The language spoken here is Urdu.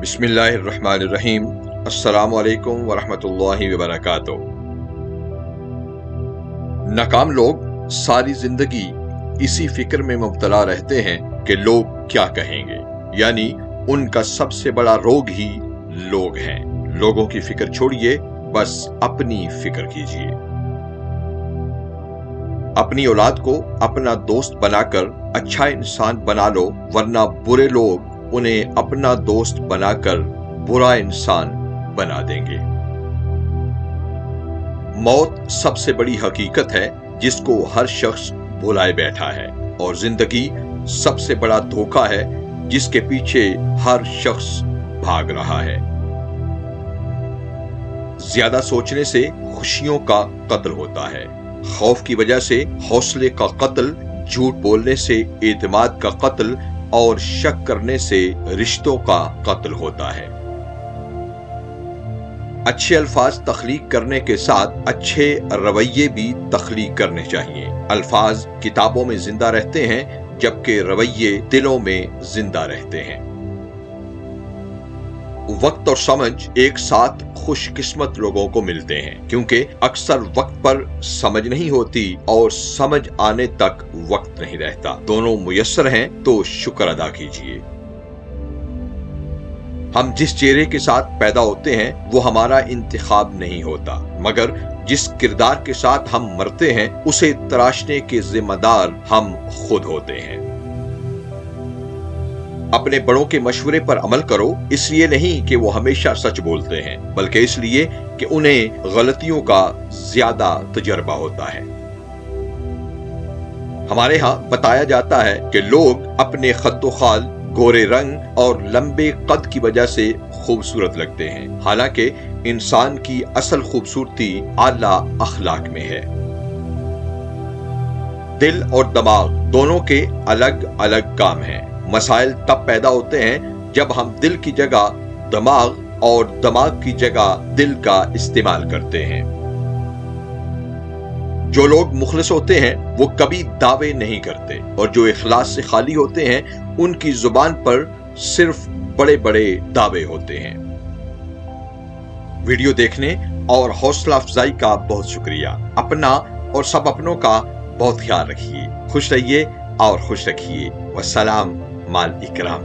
بسم اللہ الرحمن الرحیم۔ السلام علیکم ورحمۃ اللہ وبرکاتہ۔ ناکام لوگ ساری زندگی اسی فکر میں مبتلا رہتے ہیں کہ لوگ کیا کہیں گے، یعنی ان کا سب سے بڑا روگ ہی لوگ ہیں۔ لوگوں کی فکر چھوڑیے، بس اپنی فکر کیجیے۔ اپنی اولاد کو اپنا دوست بنا کر اچھا انسان بنا لو، ورنہ برے لوگ انہیں اپنا دوست بنا کر برا انسان بنا دیں گے۔ موت سب سے بڑی حقیقت ہے جس کو ہر شخص بھلائے بیٹھا ہے، اور زندگی سب سے بڑا دھوکہ ہے جس کے پیچھے ہر شخص بھاگ رہا ہے۔ زیادہ سوچنے سے خوشیوں کا قتل ہوتا ہے، خوف کی وجہ سے حوصلے کا قتل، جھوٹ بولنے سے اعتماد کا قتل، اور شک کرنے سے رشتوں کا قتل ہوتا ہے۔ اچھے الفاظ تخلیق کرنے کے ساتھ اچھے رویے بھی تخلیق کرنے چاہیے۔ الفاظ کتابوں میں زندہ رہتے ہیں، جبکہ رویے دلوں میں زندہ رہتے ہیں۔ وقت اور سمجھ ایک ساتھ خوش قسمت لوگوں کو ملتے ہیں، کیونکہ اکثر وقت پر سمجھ نہیں ہوتی اور سمجھ آنے تک وقت نہیں رہتا۔ دونوں میسر ہیں تو شکر ادا کیجیے۔ ہم جس چہرے کے ساتھ پیدا ہوتے ہیں وہ ہمارا انتخاب نہیں ہوتا، مگر جس کردار کے ساتھ ہم مرتے ہیں اسے تراشنے کے ذمہ دار ہم خود ہوتے ہیں۔ اپنے بڑوں کے مشورے پر عمل کرو، اس لیے نہیں کہ وہ ہمیشہ سچ بولتے ہیں، بلکہ اس لیے کہ انہیں غلطیوں کا زیادہ تجربہ ہوتا ہے۔ ہمارے ہاں بتایا جاتا ہے کہ لوگ اپنے خد و خال، گورے رنگ اور لمبے قد کی وجہ سے خوبصورت لگتے ہیں، حالانکہ انسان کی اصل خوبصورتی اعلیٰ اخلاق میں ہے۔ دل اور دماغ دونوں کے الگ الگ کام ہیں۔ مسائل تب پیدا ہوتے ہیں جب ہم دل کی جگہ دماغ اور دماغ کی جگہ دل کا استعمال کرتے ہیں۔ جو لوگ مخلص ہوتے ہیں وہ کبھی دعوے نہیں کرتے، اور جو اخلاص سے خالی ہوتے ہیں ان کی زبان پر صرف بڑے بڑے دعوے ہوتے ہیں۔ ویڈیو دیکھنے اور حوصلہ افزائی کا بہت شکریہ۔ اپنا اور سب اپنوں کا بہت خیال رکھیے۔ خوش رہیے اور خوش رکھیے۔ والسلام مع الاکرام۔